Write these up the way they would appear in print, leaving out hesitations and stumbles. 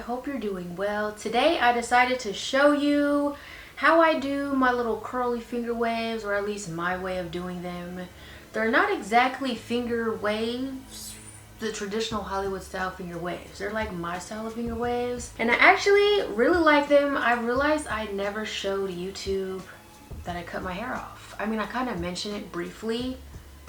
hope you're doing well. Today I decided to show you how I do my little curly finger waves, or at least my way of doing them. They're not exactly finger waves, the traditional Hollywood style finger waves. They're like my style of finger waves, and I actually really like them. I realized I never showed YouTube that I cut my hair off. I mean, I kind of mentioned it briefly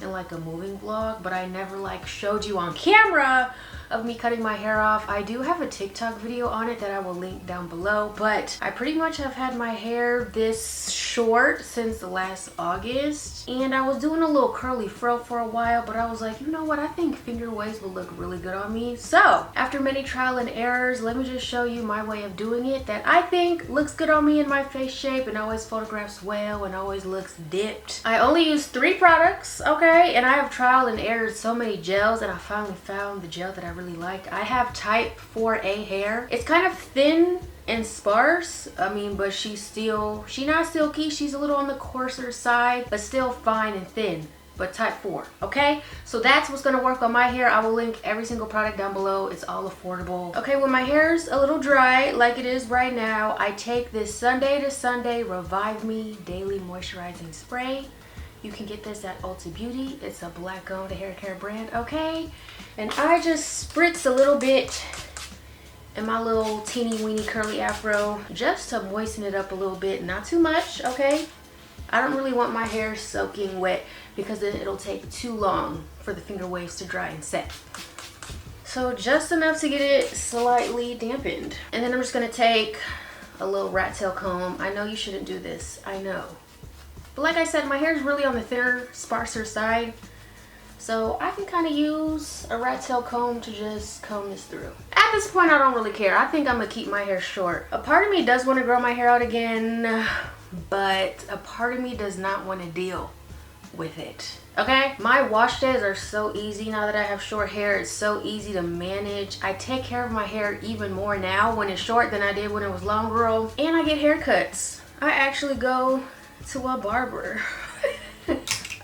in like a moving vlog, but I never like showed you on camera of me cutting my hair off. I do have a TikTok video on it that I will link down below, but I pretty much have had my hair this short since last August, and I was doing a little curly fro for a while, but I was like, you know what, I think finger waves will look really good on me. So after many trial and errors, let me just show you my way of doing it that I think looks good on me in my face shape and always photographs well and always looks dipped. I only use 3 products, okay, and I have trial and errored so many gels, and I finally found the gel that I really like. I have type 4A hair. It's kind of thin and sparse, I mean, but she's not silky, she's a little on the coarser side, but still fine and thin, but type 4, okay? So that's what's gonna work on my hair. I will link every single product down below. It's all affordable. Okay, when my hair's a little dry, like it is right now, I take this Sunday to Sunday Revive Me Daily Moisturizing Spray. You can get this at Ulta Beauty. It's a black owned hair care brand, okay? And I just spritz a little bit in my little teeny weeny curly afro just to moisten it up a little bit, not too much, okay? I don't really want my hair soaking wet because then it'll take too long for the finger waves to dry and set. So just enough to get it slightly dampened. And then I'm just gonna take a little rat tail comb. I know you shouldn't do this, I know. But like I said, my hair is really on the thinner, sparser side. So I can kind of use a rat tail comb to just comb this through. At this point, I don't really care. I think I'm gonna keep my hair short. A part of me does want to grow my hair out again, but a part of me does not want to deal with it. Okay, my wash days are so easy now that I have short hair. It's so easy to manage. I take care of my hair even more now when it's short than I did when it was long, girl. And I get haircuts. I actually go to a barber.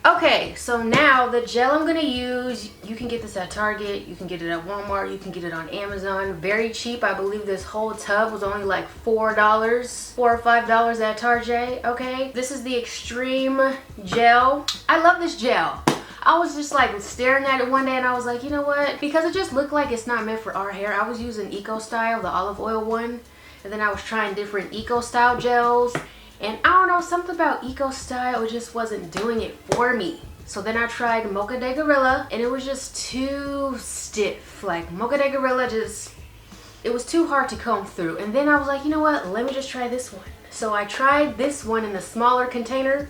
Okay, so now the gel I'm gonna use, you can get this at Target, you can get it at Walmart, you can get it on Amazon. Very cheap. I believe this whole tub was only like $4 or $5 at Target, okay? This is the Extreme Gel. I love this gel. I was just like staring at it one day and I was like, you know what? Because it just looked like it's not meant for our hair. I was using Eco Style, the olive oil one, and then I was trying different Eco Style gels. And I don't know, something about Eco Style just wasn't doing it for me. So then I tried Mocha de Gorilla and it was just too stiff. Like Mocha de Gorilla it was too hard to comb through. And then I was like, you know what, let me just try this one. So I tried this one in the smaller container.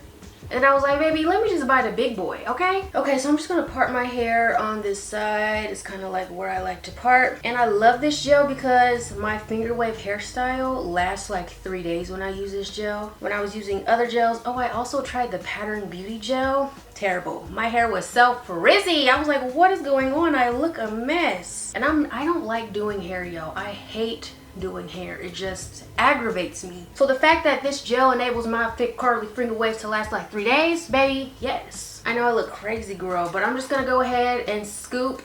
And I was like, baby, let me just buy the big boy, okay? Okay, so I'm just gonna part my hair on this side. It's kind of like where I like to part. And I love this gel because my finger wave hairstyle lasts like 3 days when I use this gel. When I was using other gels, oh, I also tried the Pattern Beauty gel. Terrible. My hair was so frizzy. I was like, what is going on? I look a mess. And I don't like doing hair, yo. I hate doing hair. It just aggravates me. So the fact that this gel enables my thick curly finger waves to last like 3 days, baby, yes. I know I look crazy, girl, but I'm just gonna go ahead and scoop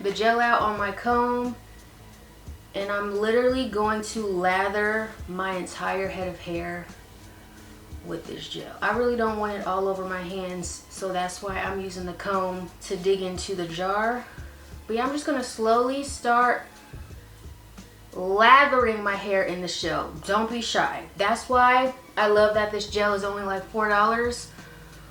the gel out on my comb, and I'm literally going to lather my entire head of hair with this gel. I really don't want it all over my hands, so that's why I'm using the comb to dig into the jar. But yeah, I'm just gonna slowly start lathering my hair in this gel. Don't be shy. That's why I love that this gel is only like $4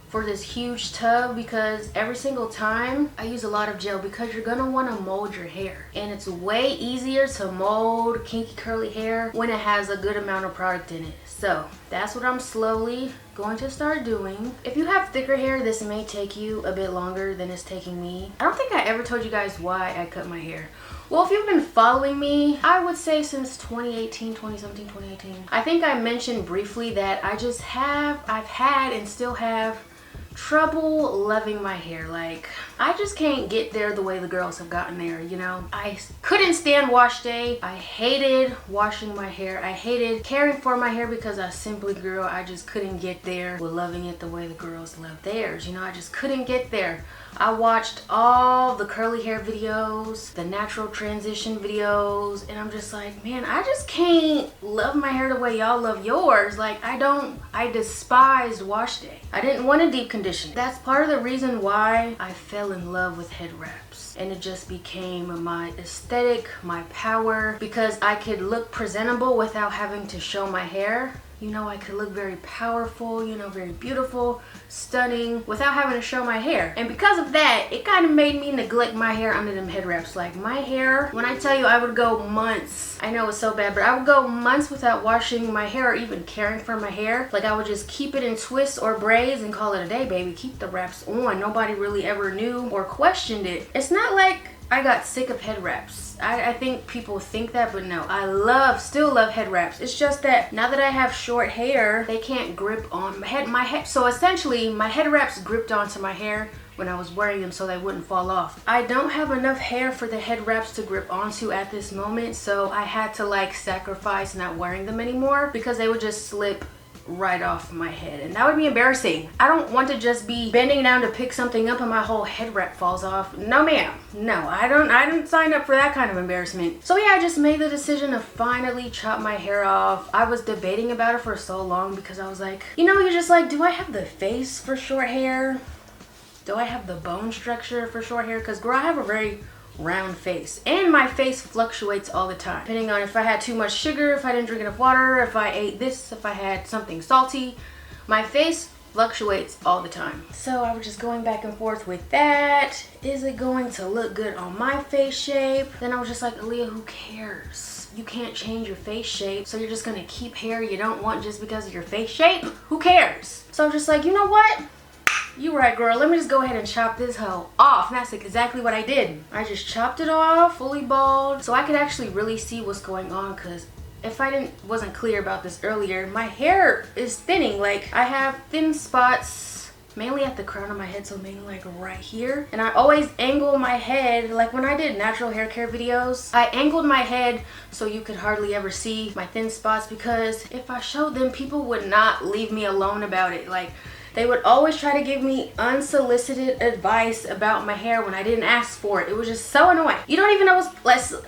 for this huge tub, because every single time I use a lot of gel because you're gonna want to mold your hair, and it's way easier to mold kinky curly hair when it has a good amount of product in it. So that's what I'm slowly going to start doing. If you have thicker hair, this may take you a bit longer than it's taking me. I don't think I ever told you guys why I cut my hair. Well, if you've been following me, I would say since 2018, 2017, 2018, I think I mentioned briefly that I've had and still have trouble loving my hair. Like, I just can't get there the way the girls have gotten there, you know? I couldn't stand wash day. I hated washing my hair. I hated caring for my hair because I simply, girl, I just couldn't get there with loving it the way the girls love theirs. You know, I just couldn't get there. I watched all the curly hair videos, the natural transition videos, and I'm just like, man, I just can't love my hair the way y'all love yours. Like, I despised wash day. I didn't want to deep condition. That's part of the reason why I fell in love with head wraps. And it just became my aesthetic, my power, because I could look presentable without having to show my hair. You know, I could look very powerful, you know, very beautiful, stunning, without having to show my hair. And because of that, it kind of made me neglect my hair under them head wraps. Like, my hair, when I tell you I would go months, I know it's so bad, but I would go months without washing my hair or even caring for my hair. Like, I would just keep it in twists or braids and call it a day, baby. Keep the wraps on. Nobody really ever knew or questioned it. It's not like I got sick of head wraps. I think people think that, but no. I still love head wraps. It's just that now that I have short hair, they can't grip on my head. So essentially, my head wraps gripped onto my hair when I was wearing them so they wouldn't fall off. I don't have enough hair for the head wraps to grip onto at this moment, so I had to like sacrifice not wearing them anymore because they would just slip right off my head, and that would be embarrassing. I don't want to just be bending down to pick something up and my whole head wrap falls off. No ma'am, no, I didn't sign up for that kind of embarrassment. So yeah, I just made the decision to finally chop my hair off. I was debating about it for so long because I was like, you know, you're just like, do I have the face for short hair? Do I have the bone structure for short hair? Because girl, I have a very round face, and my face fluctuates all the time depending on if I had too much sugar, if I didn't drink enough water, if I ate this, if I had something salty. My face fluctuates all the time. So I was just going back and forth with that. Is it going to look good on my face shape? Then I was just like, Aaliyah, who cares? You can't change your face shape, so you're just gonna keep hair you don't want just because of your face shape? Who cares? So I'm just like, you know what? You right, girl. Let me just go ahead and chop this hoe off. And that's exactly what I did. I just chopped it off, fully bald, so I could actually really see what's going on. Because if I wasn't clear about this earlier, my hair is thinning. Like, I have thin spots, mainly at the crown of my head, so mainly like right here. And I always angle my head. Like when I did natural hair care videos, I angled my head so you could hardly ever see my thin spots, because if I showed them, people would not leave me alone about it. Like, they would always try to give me unsolicited advice about my hair when I didn't ask for it. It was just so annoying. You don't even know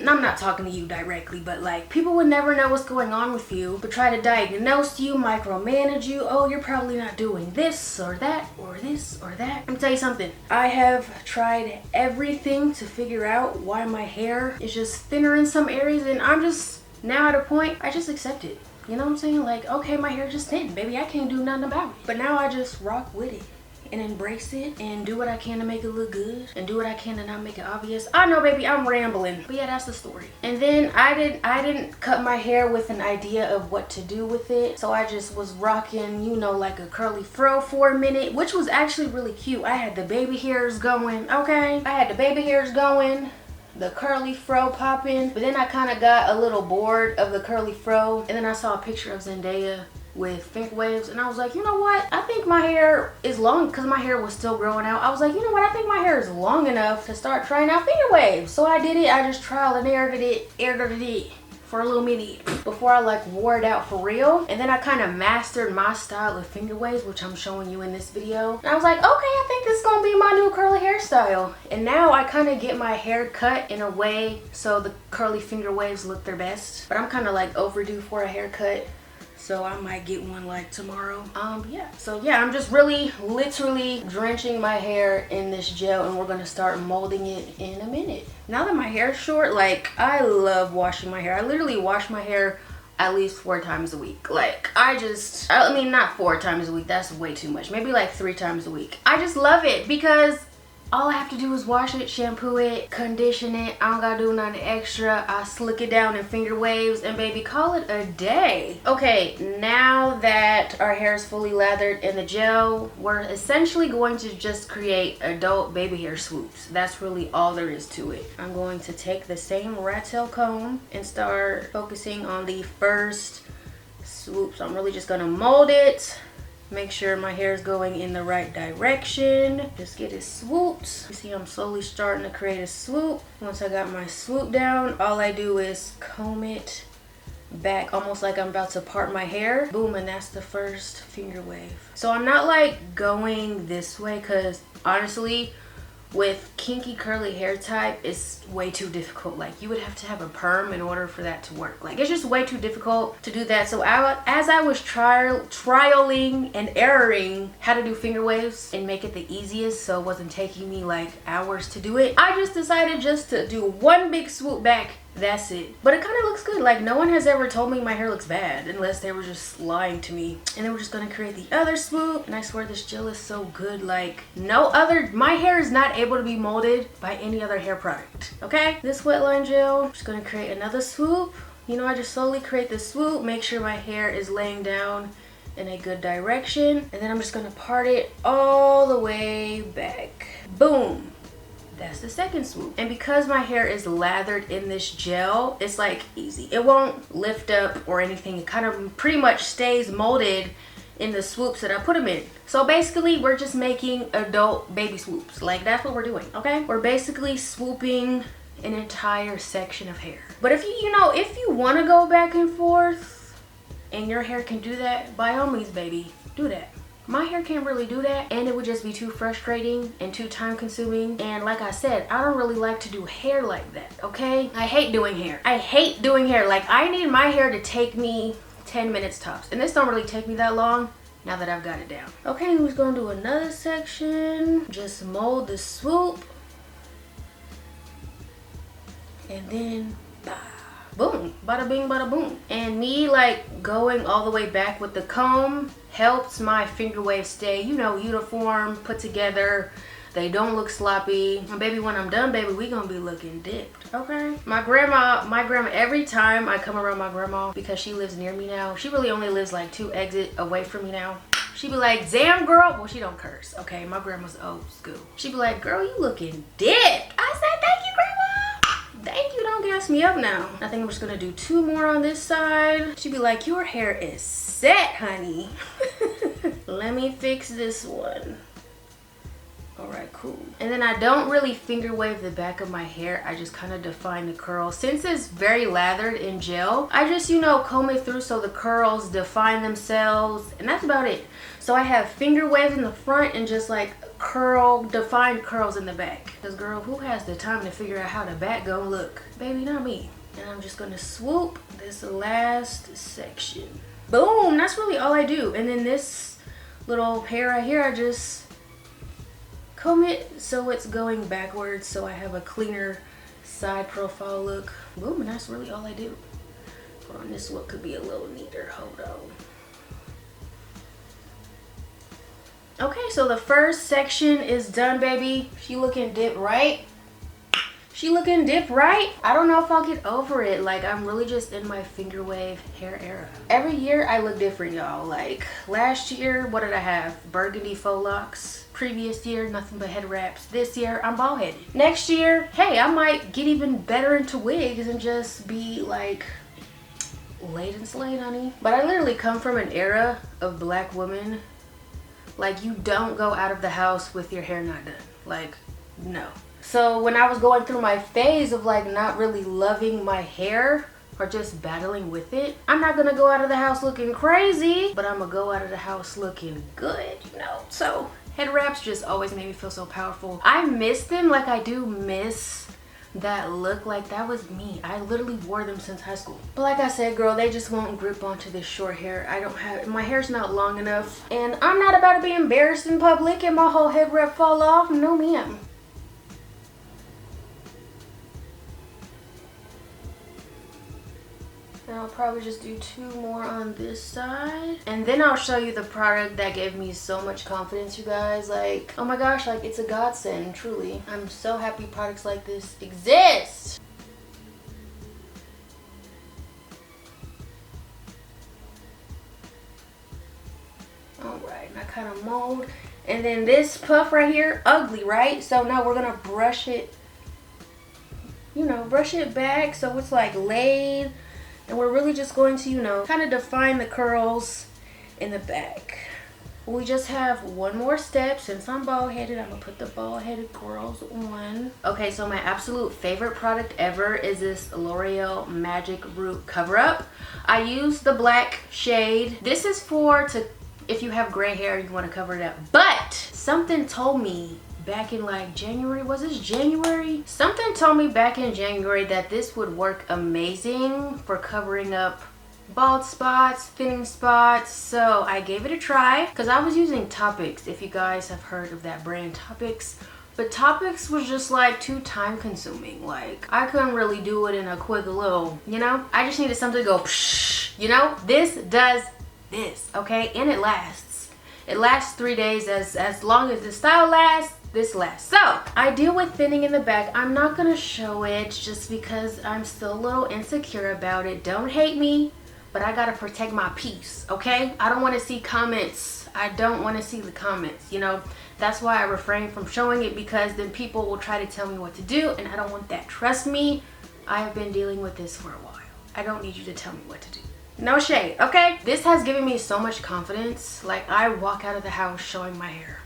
I'm not talking to you directly, but like, people would never know what's going on with you, but try to diagnose you, micromanage you. Oh, you're probably not doing this or that or this or that. Let me tell you something. I have tried everything to figure out why my hair is just thinner in some areas, and I'm just now at a point, I just accept it. You know what I'm saying? Like, okay, my hair just thin, baby, I can't do nothing about it. But now I just rock with it and embrace it and do what I can to make it look good and do what I can to not make it obvious. I know, baby, I'm rambling, but yeah, that's the story. And then I didn't cut my hair with an idea of what to do with it, so I just was rocking, you know, like a curly fro for a minute, which was actually really cute. I had the baby hairs going, okay? I had the baby hairs going, the curly fro popping, but then I kind of got a little bored of the curly fro, and then I saw a picture of Zendaya with Fingerwaves, and I was like, you know what, I think my hair is long, because my hair was still growing out. I was like, you know what, I think my hair is long enough to start trying out Fingerwaves. So I did it. I just trial and errored it for a little minute before I like wore it out for real. And then I kind of mastered my style of Fingerwaves, which I'm showing you in this video. And I was like, okay, I think this is gonna be my new curly hairstyle. And now I kind of get my hair cut in a way so the curly Fingerwaves look their best. But I'm kind of like overdue for a haircut, so I might get one like tomorrow. Yeah, so yeah, I'm just really literally drenching my hair in this gel, and we're gonna start molding it in a minute. Now that my hair's short, like, I love washing my hair. I literally wash my hair at least 4 times a week. Like, I mean, not 4 times a week, that's way too much. Maybe like 3 times a week. I just love it because all I have to do is wash it, shampoo it, condition it. I don't gotta do nothing extra. I slick it down in Fingerwaves, and baby, call it a day. Okay, now that our hair is fully lathered in the gel, we're essentially going to just create adult baby hair swoops. That's really all there is to it. I'm going to take the same rat tail comb and start focusing on the first swoop. So I'm really just gonna mold it. Make sure my hair is going in the right direction. Just get it swooped. You see I'm slowly starting to create a swoop. Once I got my swoop down, all I do is comb it back almost like I'm about to part my hair. Boom, and that's the first finger wave. So I'm not like going this way because honestly, with kinky curly hair type, it's way too difficult. Like, you would have to have a perm in order for that to work. Like, it's just way too difficult to do that. So as I was trialing and erroring how to do finger waves and make it the easiest so it wasn't taking me like hours to do it, I just decided just to do one big swoop back. That's it. But it kind of looks good. Like, no one has ever told me my hair looks bad unless they were just lying to me. And then we're just gonna create the other swoop. And I swear this gel is so good. Like, my hair is not able to be molded by any other hair product. Okay? This wet line gel, I'm just gonna create another swoop. You know, I just slowly create the swoop, make sure my hair is laying down in a good direction. And then I'm just gonna part it all the way back. Boom. That's the second swoop. And because my hair is lathered in this gel, it's like easy. It won't lift up or anything. It kind of pretty much stays molded in the swoops that I put them in. So basically, we're just making adult baby swoops. Like, that's what we're doing, okay? We're basically swooping an entire section of hair. But if if you want to go back and forth and your hair can do that, by all means, baby, do that. My hair can't really do that, and it would just be too frustrating and too time consuming. And like I said, I don't really like to do hair like that, okay? I hate doing hair. I hate doing hair. Like, I need my hair to take me 10 minutes tops. And this don't really take me that long now that I've got it down. Okay, we're gonna do another section. Just mold the swoop. And then, boom, bada bing, bada boom. And me like going all the way back with the comb helps my finger waves stay, uniform, put together. They don't look sloppy. And baby, when I'm done, baby, we gonna be looking dipped, okay? My grandma, every time I come around my grandma, because she lives near me now, she really only lives like 2 exits away from me now. She be like, damn girl, well, she don't curse, okay? My grandma's old school. She be like, girl, you looking dipped. I said, thank you, grandma. Thank you, don't gas me up now. I think I'm just gonna do 2 more on this side. She'd be like, your hair is set, honey. Let me fix this one. All right, cool. And then I don't really finger wave the back of my hair. I just kind of define the curls. Since it's very lathered in gel, I just, comb it through so the curls define themselves, and that's about it. So I have finger waves in the front and just like defined curls in the back. Because girl, who has the time to figure out how the back gonna look? Baby, not me. And I'm just gonna swoop this last section. Boom, that's really all I do. And then this little hair right here, I just comb it so it's going backwards so I have a cleaner side profile look. Boom, and that's really all I do. Hold on, this one could be a little neater. Hold on. Okay, so the first section is done, baby. She looking dipped, right? She looking dipped, right? I don't know if I'll get over it. Like, I'm really just in my finger wave hair era. Every year I look different, y'all. Like, last year, what did I have? Burgundy faux locks. Previous year, nothing but head wraps. This year, I'm bald headed. Next year, hey, I might get even better into wigs and just be like laid and slayed, honey. But I literally come from an era of black women. Like, you don't go out of the house with your hair not done. Like, no. So when I was going through my phase of like not really loving my hair or just battling with it, I'm not gonna go out of the house looking crazy, but I'm gonna go out of the house looking good, So head wraps just always made me feel so powerful. I miss them. Like, I do miss that look. Like, that was me. I literally wore them since high school. But like I said, girl, they just won't grip onto this short hair. My hair's not long enough, and I'm not about to be embarrassed in public and my whole head wrap fall off. No ma'am. And I'll probably just do 2 more on this side. And then I'll show you the product that gave me so much confidence, you guys. Like, oh my gosh, like, it's a godsend, truly. I'm so happy products like this exist. Alright, I kind of mold. And then this puff right here, ugly, right? So now we're gonna brush it, brush it back so it's like laid. And we're really just going to, kind of define the curls in the back. We just have one more step. Since I'm bald headed, I'm gonna put the bald headed curls on. Okay, so my absolute favorite product ever is this L'Oreal Magic Root Cover Up. I use the black shade. This is if you have gray hair, you want to cover it up. But something told me back in like January. Was this January? Something told me back in January that this would work amazing for covering up bald spots, thinning spots. So I gave it a try because I was using Topics, if you guys have heard of that brand, Topics. But Topics was just like too time consuming. Like I couldn't really do it in a quick little, you know? I just needed something to go psh, you know? This does this, okay? And it lasts. It lasts 3 days. As long as the style lasts, this lasts. So I deal with thinning in the back. I'm not gonna show it just because I'm still a little insecure about it. Don't hate me, but I gotta protect my peace, okay? I don't want to see comments. I don't want to see the comments, you know? That's why I refrain from showing it, because then people will try to tell me what to do, and I don't want that. Trust me, I have been dealing with this for a while. I don't need you to tell me what to do. No shade, okay? This has given me so much confidence. Like, I walk out of the house showing my hair.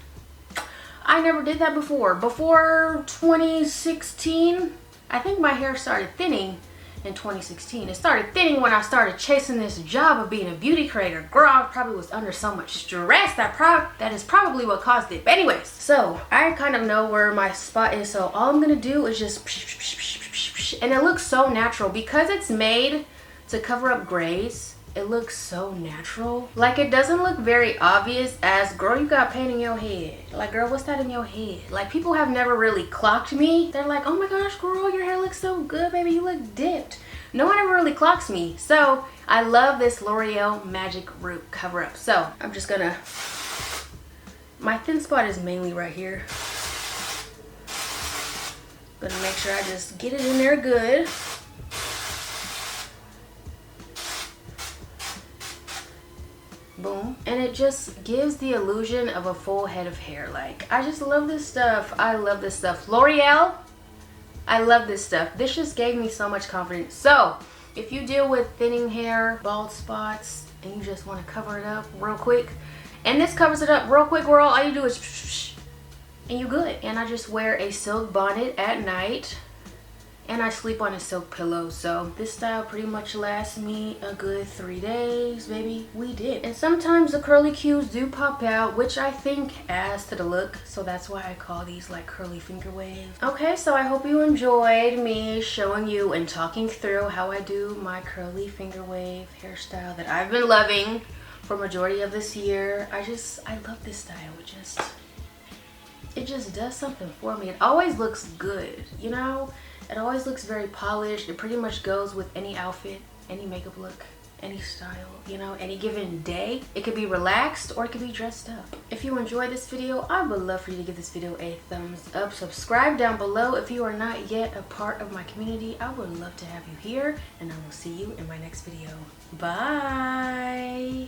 I never did that before. Before 2016, I think my hair started thinning in 2016. It started thinning when I started chasing this job of being a beauty creator. Girl, I probably was under so much stress. That is probably what caused it. But anyways, so I kind of know where my spot is. So all I'm gonna do is just and it looks so natural because it's made to cover up grays. It looks so natural. Like, it doesn't look very obvious as, girl, you got paint in your head. Like, girl, what's that in your head? Like, people have never really clocked me. They're like, oh my gosh, girl, your hair looks so good, baby. You look dipped. No one ever really clocks me. So I love this L'Oreal Magic Root cover up. So I'm just gonna, my thin spot is mainly right here. Gonna make sure I just get it in there good. Boom. And it just gives the illusion of a full head of hair. Like, I just love this stuff. I love this stuff. L'Oreal, I love this stuff. This just gave me so much confidence. So if you deal with thinning hair, bald spots, and you just want to cover it up real quick, and this covers it up real quick, girl, all you do is and you good. And I just wear a silk bonnet at night, and I sleep on a silk pillow. So this style pretty much lasts me a good 3 days, baby. We did. And sometimes the curly cues do pop out, which I think adds to the look. So that's why I call these like curly finger waves. Okay, so I hope you enjoyed me showing you and talking through how I do my curly finger wave hairstyle that I've been loving for majority of this year. I love this style. It just does something for me. It always looks good, you know? It always looks very polished. It pretty much goes with any outfit, any makeup look, any style, you know, any given day. It could be relaxed or it could be dressed up. If you enjoyed this video, I would love for you to give this video a thumbs up. Subscribe down below if you are not yet a part of my community. I would love to have you here, and I will see you in my next video. Bye.